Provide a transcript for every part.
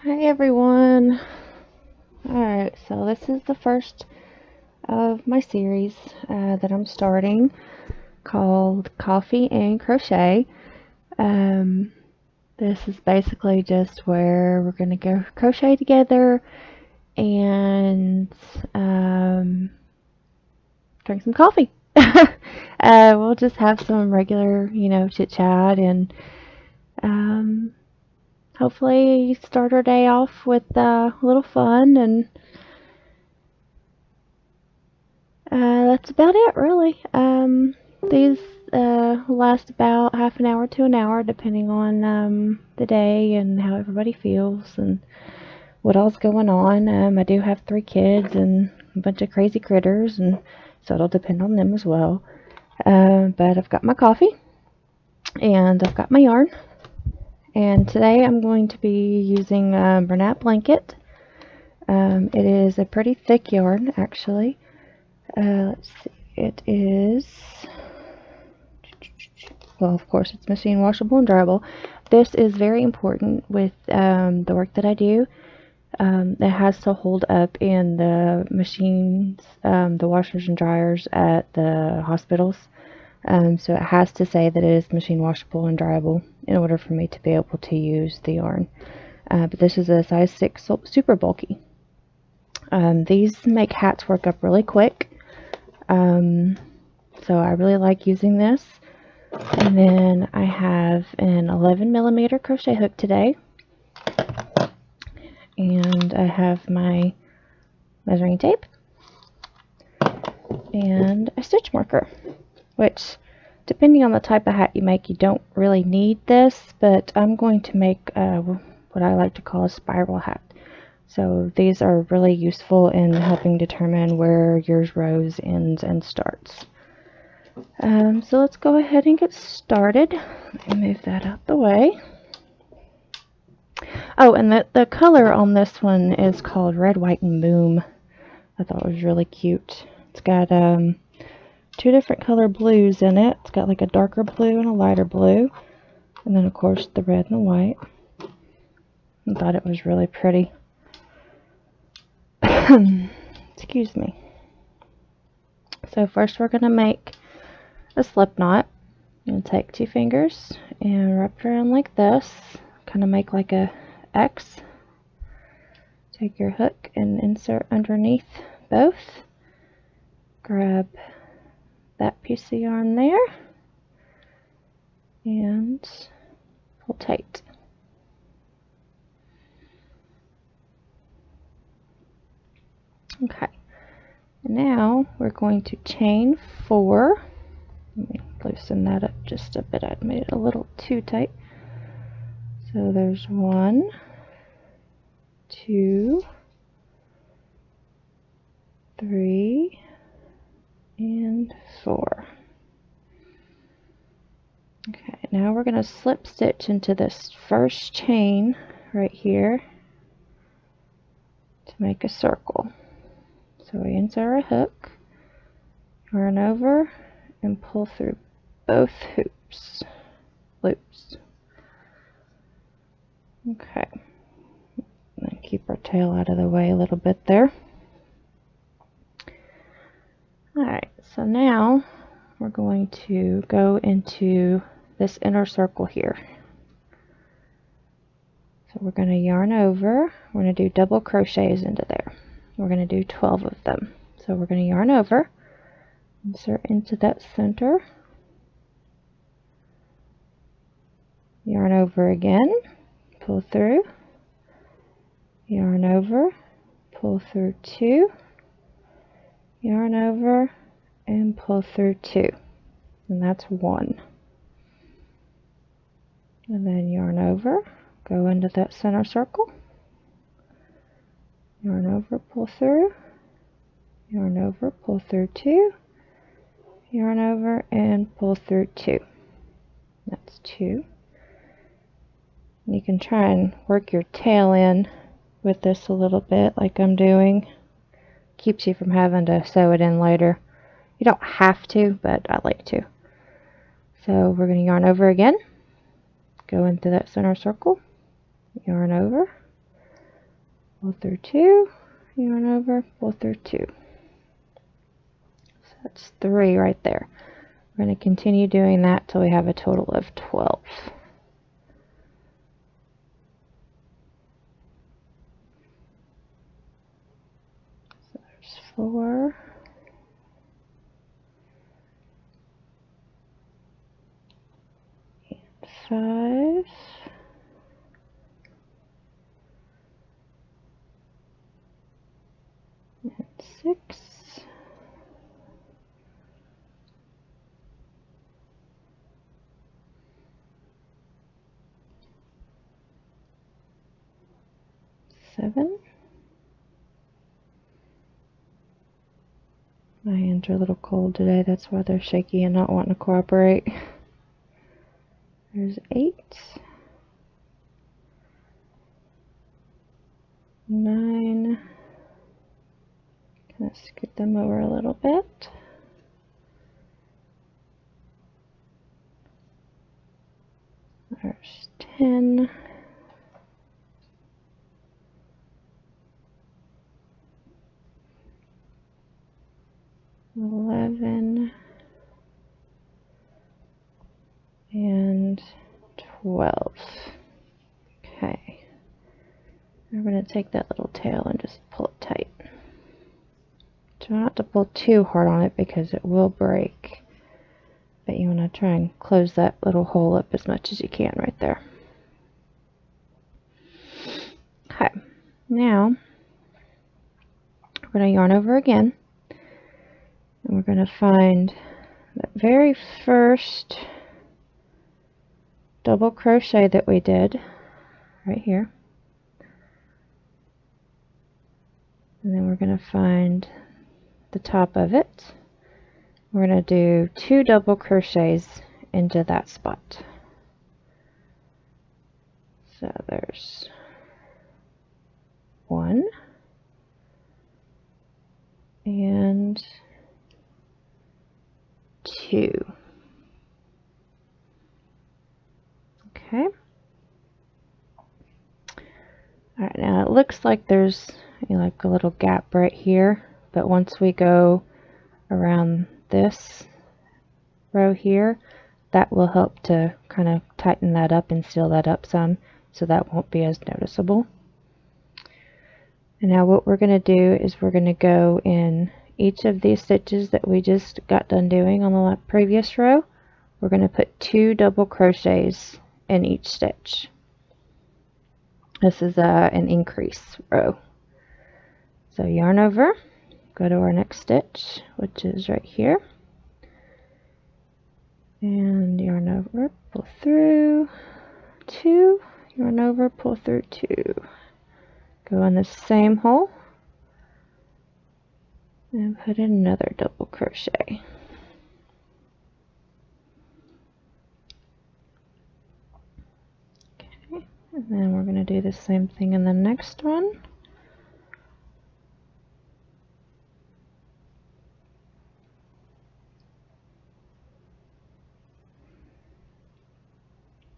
Hi everyone. Alright, so this is the first of my series that I'm starting called Coffee and Crochet. This is basically just where we're going to go crochet together and drink some coffee. We'll just have some regular, chit chat and hopefully start our day off with a little fun, and that's about it, really. These last about half an hour to an hour, depending on the day and how everybody feels and what all's going on. I do have 3 kids and a bunch of crazy critters, and so it'll depend on them as well. But I've got my coffee and I've got my yarn. And today I'm going to be using Bernat Blanket. It is a pretty thick yarn, actually. Let's see, it is, well, of course it's machine washable and dryable. This is very important with the work that I do. It has to hold up in the machines, the washers and dryers at the hospitals. So it has to say that it is machine washable and dryable in order for me to be able to use the yarn. But this is a size 6 super bulky. These make hats work up really quick. So I really like using this. And then I have an 11mm crochet hook today. And I have my measuring tape and a stitch marker, which, depending on the type of hat you make, you don't really need this, but I'm going to make what I like to call a spiral hat. So these are really useful in helping determine where yours rows, ends, and starts. So let's go ahead and get started. Let me move that out the way. Oh, and the color on this one is called Red, White, and Boom. I thought it was really cute. It's got 2 different color blues in it. It's got like a darker blue and a lighter blue. And then, of course, the red and the white. I thought it was really pretty. Excuse me. So first we're going to make a slip knot. I'm going to take 2 fingers and wrap it around like this. Kind of make like a X. Take your hook and insert underneath both. Grab that piece of yarn there and pull tight. Okay, now we're going to chain 4. Let me loosen that up just a bit. I made it a little too tight. So there's 1, 2, 3, and 4. Okay, now we're going to slip stitch into this first chain right here to make a circle. So we insert a hook, yarn over, and pull through both loops. Okay, and then keep our tail out of the way a little bit there. Alright, so now we're going to go into this inner circle here. So we're going to yarn over. We're going to do double crochets into there. We're going to do 12 of them. So we're going to yarn over, insert into that center, yarn over again, pull through, yarn over, pull through 2, yarn over, and pull through 2, and that's 1. And then yarn over, go into that center circle, yarn over, pull through, yarn over, pull through 2, yarn over, and pull through 2. That's 2. You can try and work your tail in with this a little bit like I'm doing. Keeps you from having to sew it in later. You don't have to, but I like to. So we're going to yarn over again, go into that center circle, yarn over, pull through 2, yarn over, pull through 2. So that's 3 right there. We're going to continue doing that till we have a total of 12. So there's 4. And 5. And 6. Seven. My hands are a little cold today, that's why they're shaky and not wanting to cooperate. There's 8. 9. Kind of scoot them over a little bit. There's 10. 11 and 12. Okay. We're going to take that little tail and just pull it tight. Try not to pull too hard on it because it will break. But you want to try and close that little hole up as much as you can right there. Okay. Now, we're going to yarn over again. And we're going to find the very first double crochet that we did right here. And then we're going to find the top of it. We're going to do 2 double crochets into that spot. So there's 1 and 2. Okay. Alright, now it looks like there's like a little gap right here, but once we go around this row here, that will help to kind of tighten that up and seal that up some, so that won't be as noticeable. And now what we're going to do is we're going to go in each of these stitches that we just got done doing on the previous row. We're going to put 2 double crochets in each stitch. This is an increase row. So yarn over, go to our next stitch, which is right here, and yarn over, pull through 2, yarn over, pull through 2. Go in the same hole and put in another double crochet. Okay, and then we're going to do the same thing in the next one.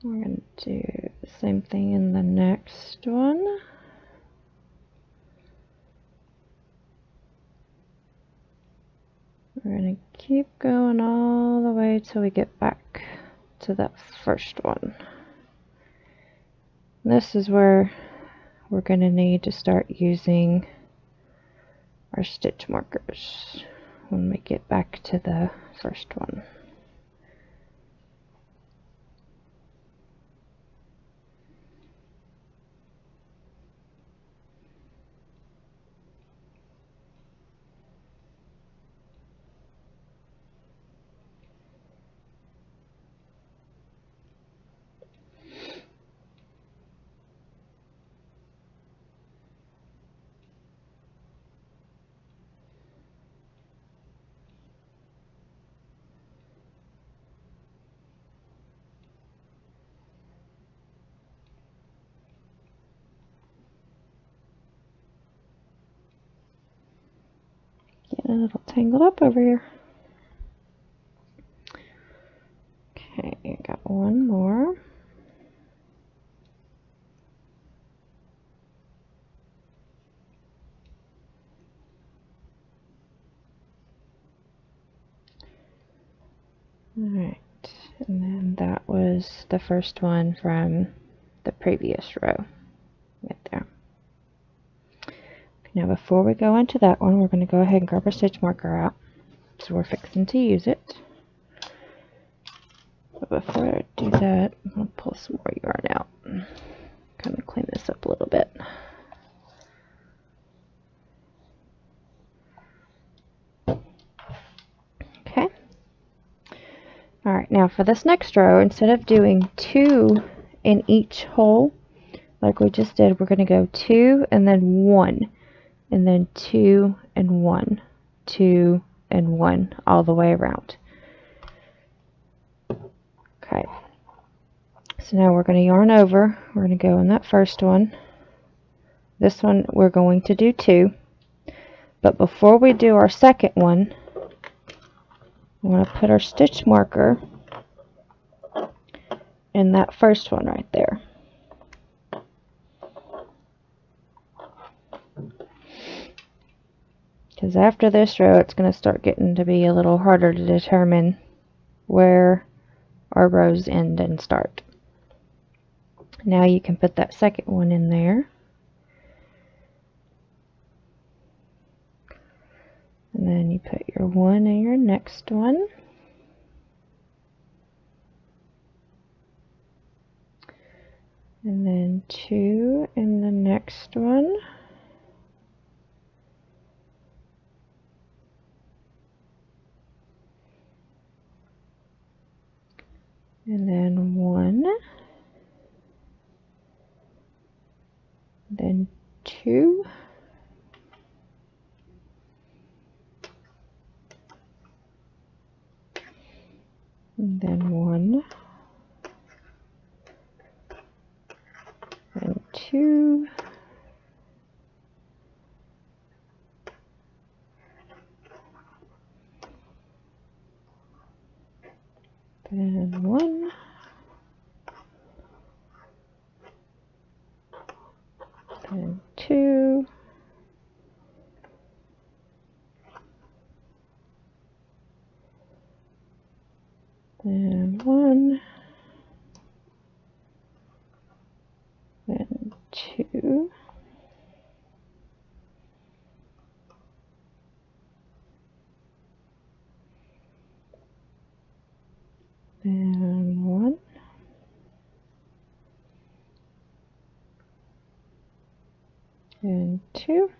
We're going to do the same thing in the next one. We're going to keep going all the way till we get back to that first one. This is where we're going to need to start using our stitch markers when we get back to the first one. Getting a little tangled up over here. Okay, got one more. Alright, and then that was the first one from the previous row, right there. Now before we go into that one, we're going to go ahead and grab our stitch marker out. So we're fixing to use it. But before I do that, I'm going to pull some more yarn out. Kind of clean this up a little bit. Okay. Alright, now for this next row, instead of doing 2 in each hole, like we just did, we're going to go 2 and then 1. And then 2 and 1. 2 and 1 all the way around. Okay. So now we're going to yarn over. We're going to go in that first one. This one we're going to do 2. But before we do our second one, we want to put our stitch marker in that first one right there. Because after this row, it's going to start getting to be a little harder to determine where our rows end and start. Now you can put that second one in there. And then you put your 1 in your next one. And then 2 in the next one. And then 1. Then 2. And then 1. And 2. Then 1. Then 2. Then 1. Then 2. Then 1. And 2.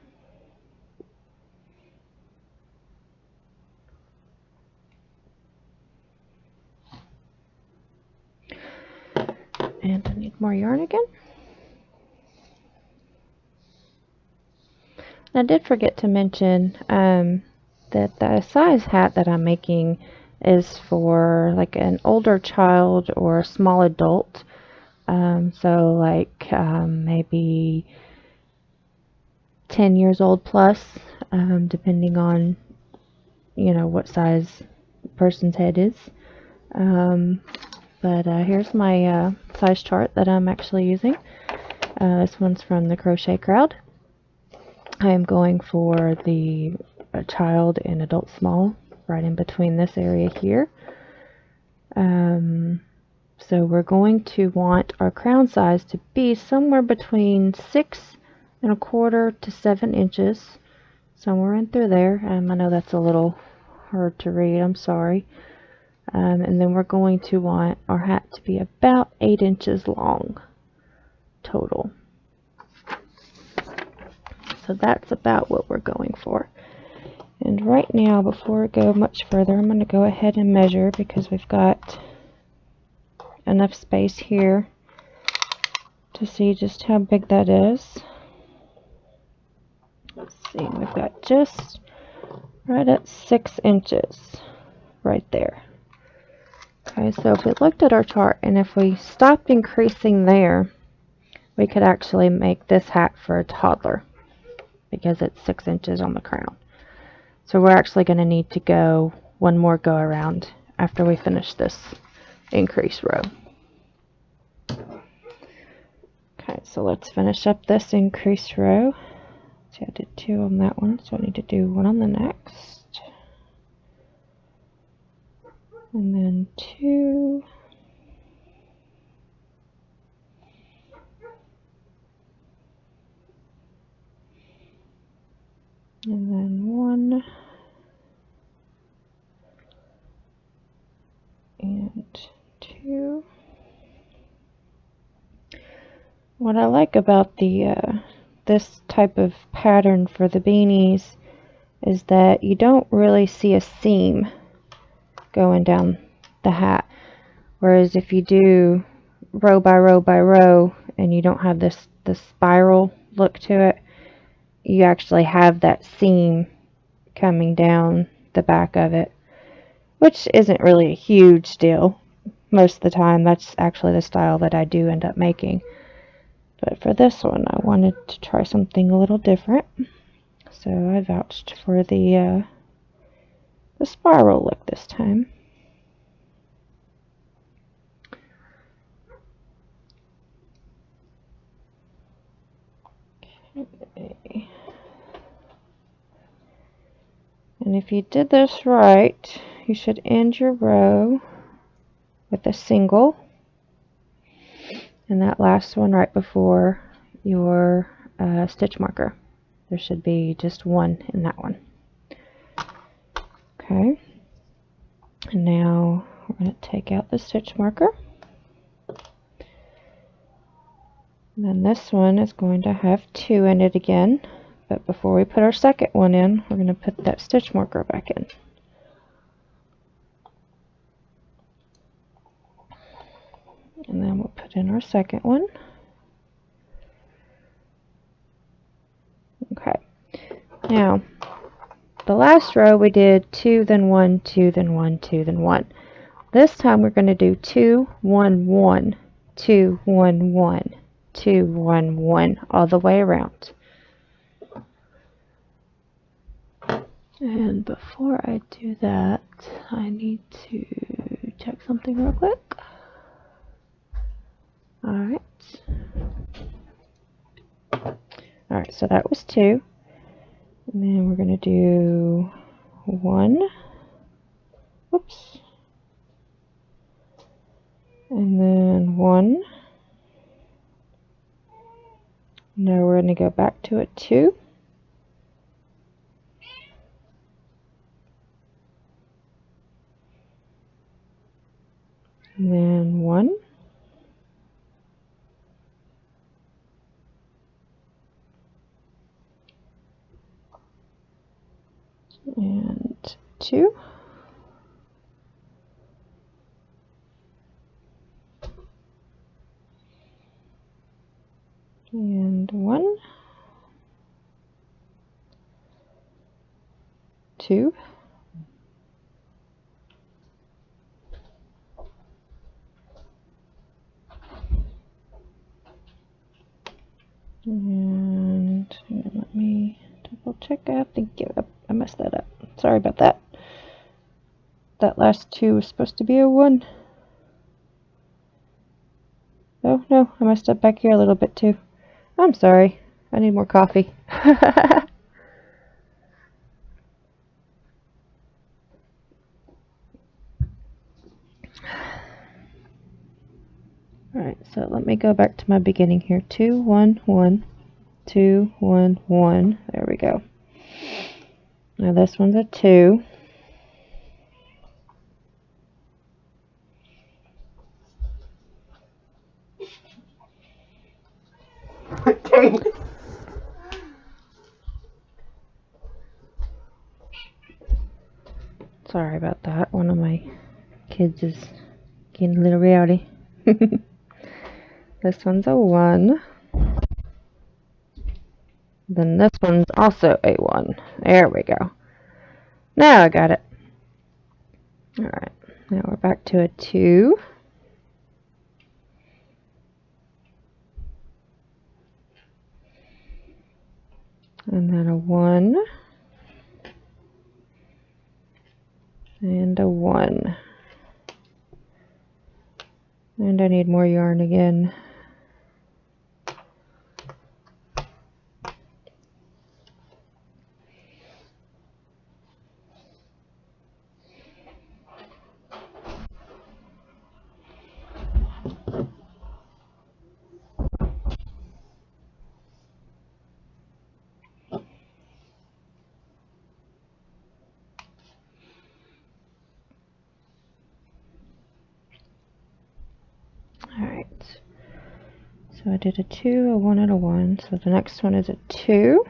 And I need more yarn again. I did forget to mention that the size hat that I'm making is for like an older child or a small adult. So like maybe 10 years old plus, depending on, you know, what size the person's head is. But here's my size chart that I'm actually using. This one's from the Crochet Crowd. I am going for the child and adult small, right in between this area here. So we're going to want our crown size to be somewhere between 6¼ to 7 inches, somewhere in through there. I know that's a little hard to read, I'm sorry. And then we're going to want our hat to be about 8 inches long total. So that's about what we're going for. And right now, before we go much further, I'm going to go ahead and measure because we've got enough space here to see just how big that is. Let's see, we've got just right at 6 inches right there. Okay, so if we looked at our chart and if we stopped increasing there, we could actually make this hat for a toddler because it's 6 inches on the crown. So we're actually going to need to go one more go around after we finish this increase row. Okay, so let's finish up this increase row. See, I did 2 on that one, so I need to do 1 on the next. and then 2, and then 1, and 2. What I like about the this type of pattern for the beanies is that you don't really see a seam going down the hat, whereas if you do row by row by row and you don't have this spiral look to it, you actually have that seam coming down the back of it, which isn't really a huge deal. Most of the time that's actually the style that I do end up making. But for this one, I wanted to try something a little different, so I vouched for the spiral look this time. Okay. And if you did this right, you should end your row with a single, and that last one right before your stitch marker. There should be just one in that one. Okay, and now we're going to take out the stitch marker. And then this one is going to have 2 in it again, but before we put our second one in, we're going to put that stitch marker back in. And then we'll put in our second one. Okay, now the last row we did 2, then 1, 2, then 1, 2, then 1. This time we're going to do 2, 1, 1, 2, 1, 1, 2, 1, 1 all the way around. And before I do that, I need to check something real quick. Alright. Alright, so that was 2. And then we're going to do 1. Whoops. And then 1. Now we're going to go back to a 2. And then 1. And 2. And 1. 2. And let me double check. I think I messed that up. Sorry about that. That last 2 was supposed to be a 1. Oh no, I messed up back here a little bit too. I'm sorry. I need more coffee. Alright, so let me go back to my beginning here. 2, 1, 1, 2, 1, 1. There we go. Now this one's a 2. Okay. Sorry about that. One of my kids is getting a little rowdy. This one's a 1. Then this one's also a 1. There we go. Now I got it. Alright, now we're back to a 2. And then a 1. And a 1. And I need more yarn again. So I did a 2, a 1, and a 1. So the next one is a 2.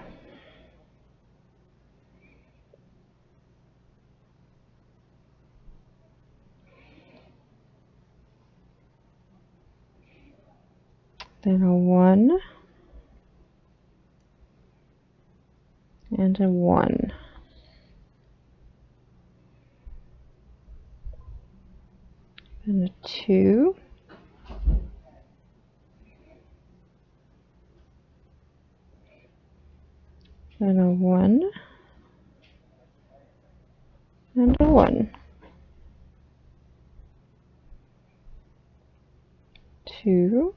Then a 1. And a 1. And a 2. And a 1. And a 1. 2.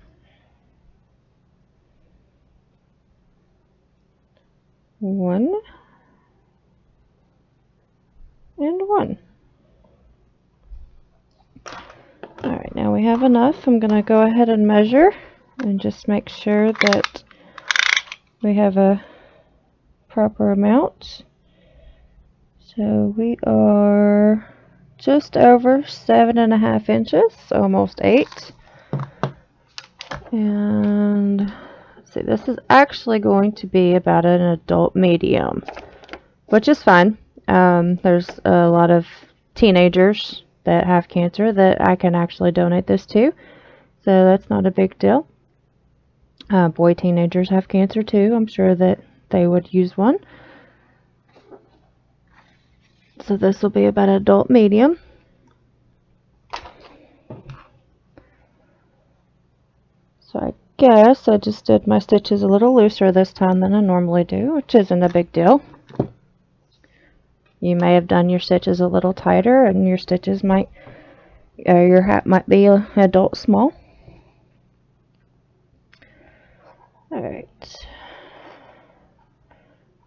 1. And 1. Alright, now we have enough. I'm going to go ahead and measure and just make sure that we have a proper amount. So we are just over 7.5 inches, almost 8. And let's see, this is actually going to be about an adult medium, which is fine. There's a lot of teenagers that have cancer that I can actually donate this to, so that's not a big deal. Boy teenagers have cancer too. I'm sure that they would use one. So this will be about adult medium. So I guess I just did my stitches a little looser this time than I normally do, which isn't a big deal. You may have done your stitches a little tighter, and your stitches might, your hat might be adult small. Alright.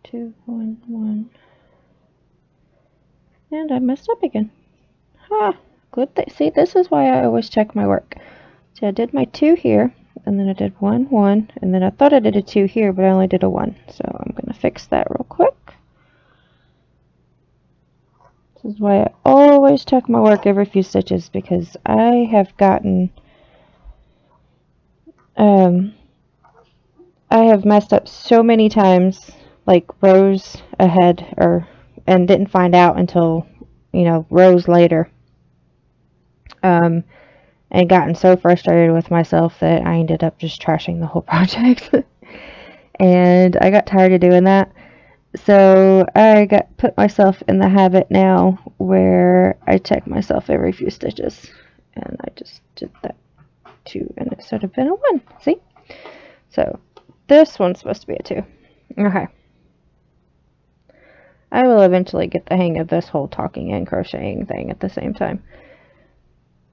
2, 1, 1. And I messed up again. Ah, good thing. See, this is why I always check my work. See, I did my 2 here, and then I did 1, 1, and then I thought I did a 2 here, but I only did a 1. So I'm going to fix that real quick. This is why I always check my work every few stitches, because I have gotten, I have messed up so many times, like rows ahead, and didn't find out until, you know, rows later. And gotten so frustrated with myself that I ended up just trashing the whole project. And I got tired of doing that. So I put myself in the habit now where I check myself every few stitches. And I just did that 2, and it should have been a 1. See? So this one's supposed to be a 2. Okay. I will eventually get the hang of this whole talking and crocheting thing at the same time.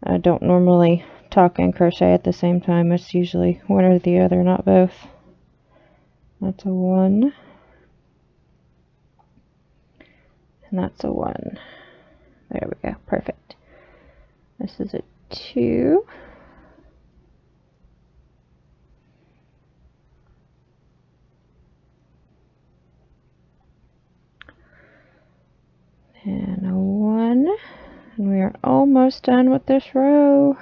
I don't normally talk and crochet at the same time. It's usually one or the other, not both. That's a 1. And that's a 1. There we go. Perfect. This is a 2. And a 1. And we are almost done with this row.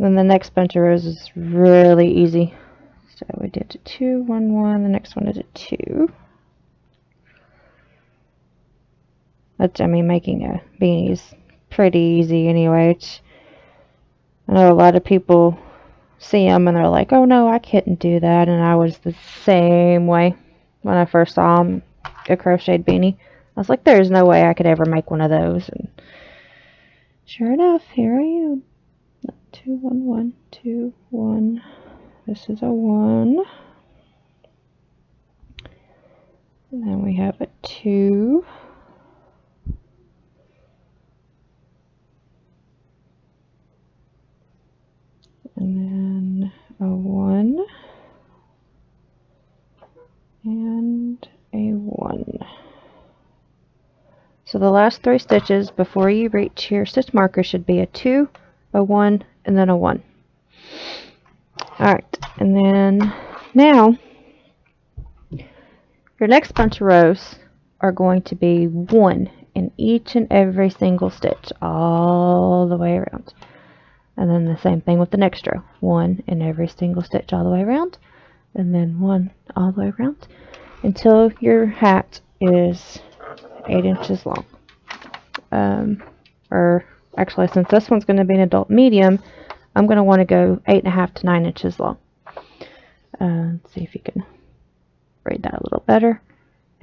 Then the next bunch of rows is really easy. So we did a 2, 1, 1. The next one is a 2. That's, I mean, making a beanie is pretty easy anyway. I know a lot of people see them and they're like, oh no, I couldn't do that. And I was the same way when I first saw a crocheted beanie. I was like, there's no way I could ever make one of those. And sure enough, here I am. 2, 1, 1, 2, 1. This is a 1. And then we have a 2. And then a 1. And a 1. So the last 3 stitches before you reach your stitch marker should be a 2, a 1, and then a 1. Alright, and then now your next bunch of rows are going to be 1 in each and every single stitch all the way around. And then the same thing with the next row. 1 in every single stitch all the way around, and then 1 all the way around until your hat is 8 inches long. Or actually, since this one's going to be an adult medium, I'm going to want to go 8.5 to 9 inches long. Let's see if you can read that a little better.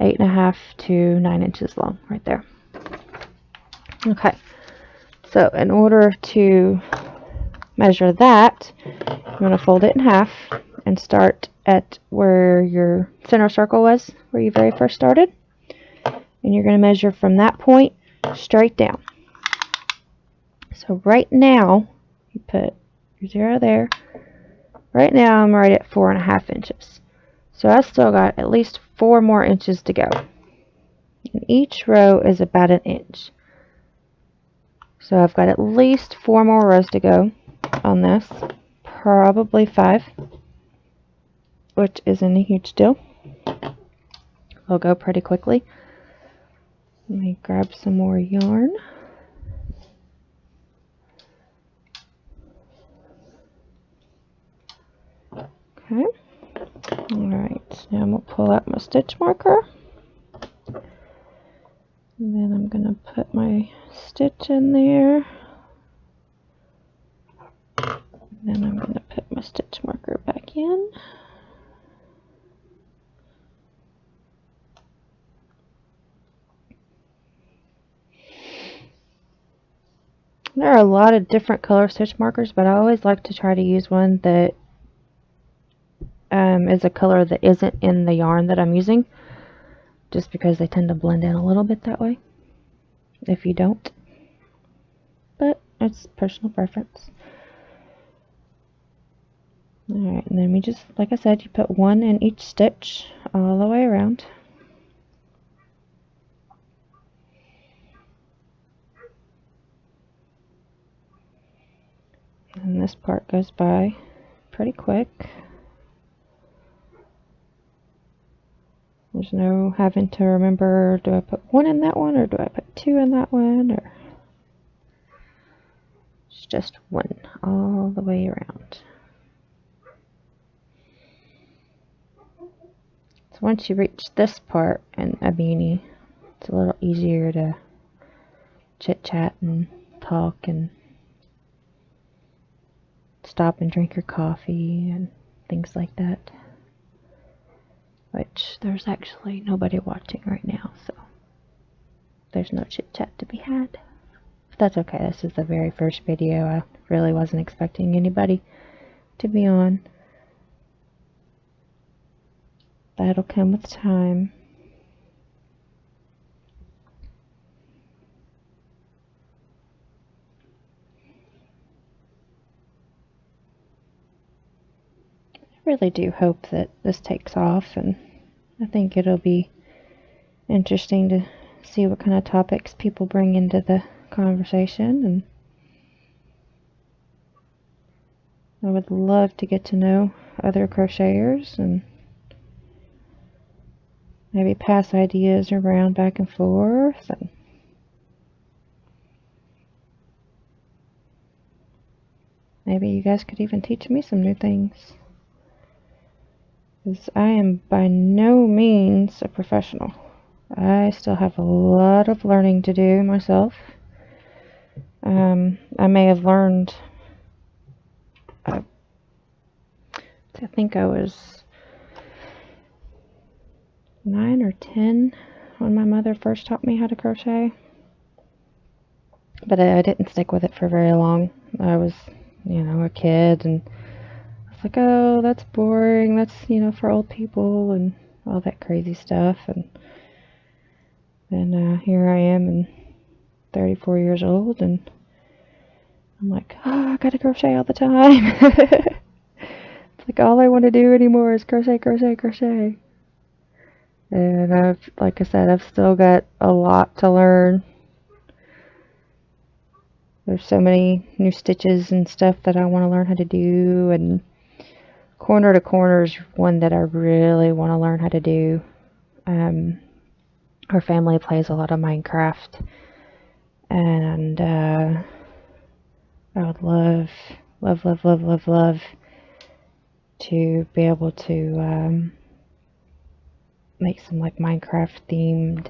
8.5 to 9 inches long right there. Okay, so in order to measure that, I'm going to fold it in half and start at where your center circle was, where you very first started. And you're going to measure from that point straight down. So right now, you put your 0 there. Right now I'm right at 4.5 inches. So I've still got at least 4 more inches to go. And each row is about 1 inch. So I've got at least 4 more rows to go on this. Probably 5. Which isn't a huge deal. It'll go pretty quickly. Let me grab some more yarn. Okay. Alright, now I'm going to pull out my stitch marker. And then I'm going to put my stitch in there. And then I'm going to put my stitch marker back in. There are a lot of different color stitch markers, but I always like to try to use one that is a color that isn't in the yarn that I'm using, just because they tend to blend in a little bit that way if you don't, but it's personal preference. Alright, and then we just, like I said, you put 1 in each stitch all the way around. And this part goes by pretty quick. There's no having to remember, do I put 1 in that one, or do I put 2 in that one, or it's just 1 all the way around. So once you reach this part in a beanie, it's a little easier to chit chat and talk and stop and drink your coffee and things like that. Which there's actually nobody watching right now, so there's no chit chat to be had. But that's okay, this is the very first video. I really wasn't expecting anybody to be on. That'll come with time. I really do hope that this takes off, and I think it'll be interesting to see what kind of topics people bring into the conversation, and I would love to get to know other crocheters and maybe pass ideas around back and forth, and maybe you guys could even teach me some new things, because I am by no means a professional. I still have a lot of learning to do myself. I may have learned, I think I was 9 or 10 when my mother first taught me how to crochet, but I didn't stick with it for very long. I was, you know, a kid, and I was like, oh, that's boring, that's, you know, for old people and all that crazy stuff. And then here I am, and 34 years old, and I'm like, oh, I gotta crochet all the time. It's like all I want to do anymore is crochet, crochet, crochet. And I've, like I said, I've still got a lot to learn. There's so many new stitches and stuff that I want to learn how to do, and corner to corner is one that I really want to learn how to do. Our family plays a lot of Minecraft, and I would would love, love, love, love, love, love to be able to make some like Minecraft themed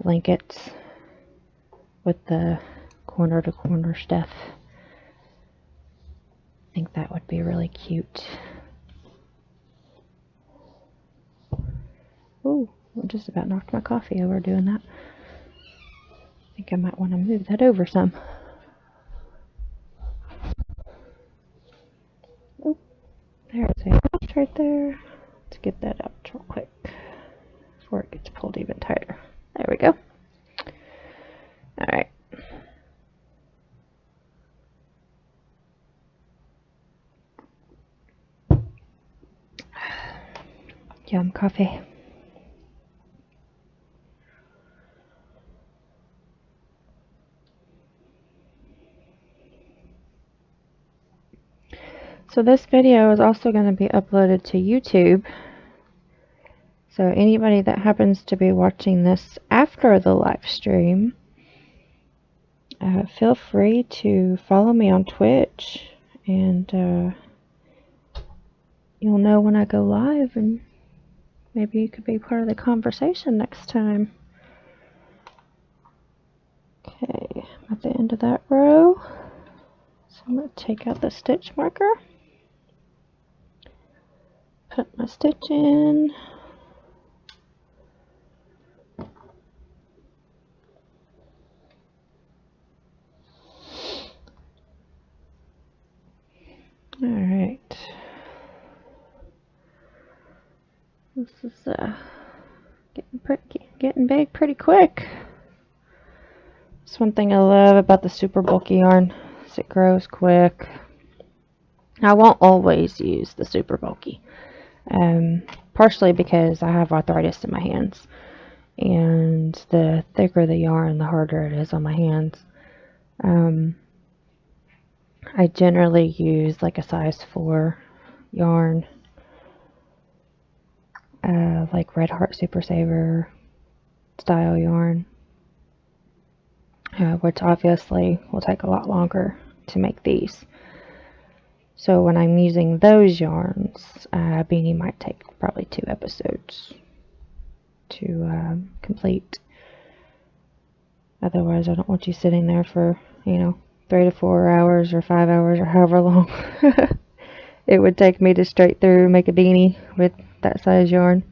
blankets with the corner to corner stuff. I think that would be really cute. Ooh, I just about knocked my coffee over doing that. I think I might want to move that over some. Oh, there's a notch right there. Let's get that out real quick before it gets pulled even tighter. There we go. Alright. Yum coffee. So this video is also going to be uploaded to YouTube. So anybody that happens to be watching this after the live stream, feel free to follow me on Twitch, and you'll know when I go live, and maybe you could be part of the conversation next time. Okay, I'm at the end of that row. So I'm going to take out the stitch marker, put my stitch in. Alright. This is getting big pretty quick. That's one thing I love about the super bulky yarn, is it grows quick. I won't always use the super bulky, partially because I have arthritis in my hands, and the thicker the yarn, the harder it is on my hands. I generally use like a size 4 yarn, like Red Heart Super Saver style yarn, which obviously will take a lot longer to make these. So when I'm using those yarns, Beanie might take probably 2 episodes to complete. Otherwise, I don't want you sitting there for, 3 to 4 hours or 5 hours or however long it would take me to straight through make a beanie with that size yarn.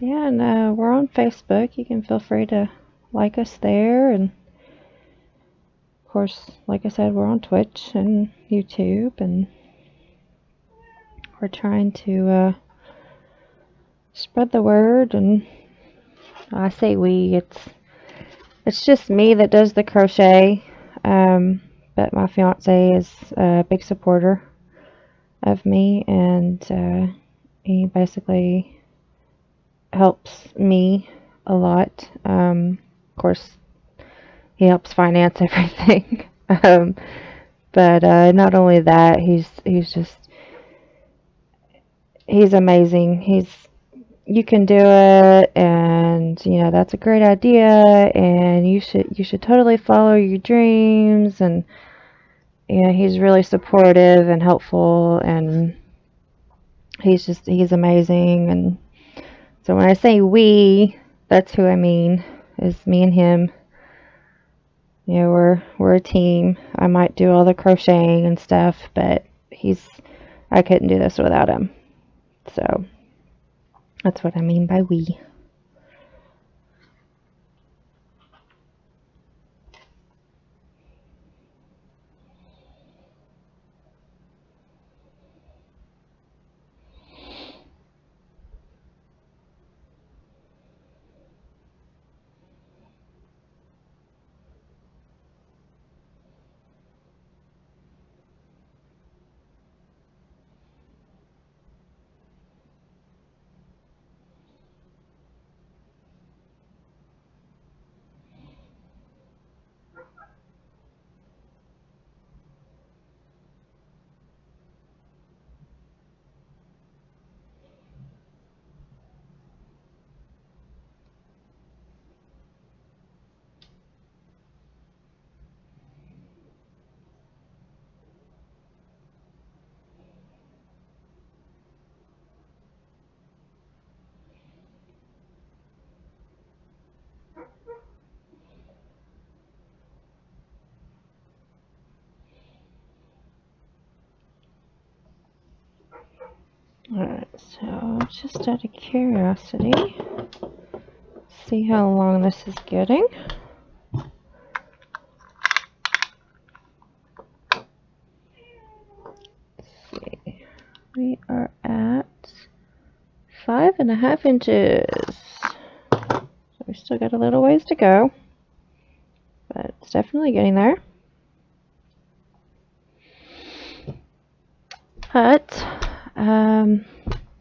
Yeah, and we're on Facebook. You can feel free to like us there, and of course, like I said, we're on Twitch and YouTube, and we're trying to spread the word. And I say we, it's just me that does the crochet, but my fiance is a big supporter of me, and he basically helps me a lot. Of course, he helps finance everything. But not only that, he's amazing. You can do it, and that's a great idea, and you should totally follow your dreams. And he's really supportive and helpful, and he's amazing. And so when I say we, that's who I mean, is me and him. We're a team. I might do all the crocheting and stuff, but I couldn't do this without him. So that's what I mean by we. Alright, so just out of curiosity, see how long this is getting. Let's see. We are at 5.5 inches. So we still got a little ways to go, but it's definitely getting there. But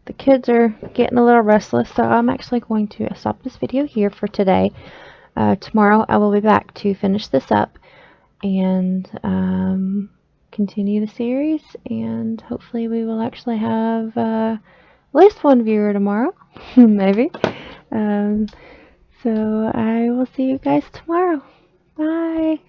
the kids are getting a little restless, so I'm actually going to stop this video here for today. Tomorrow I will be back to finish this up and continue the series, and hopefully we will actually have at least one viewer tomorrow, maybe. So I will see you guys tomorrow. Bye!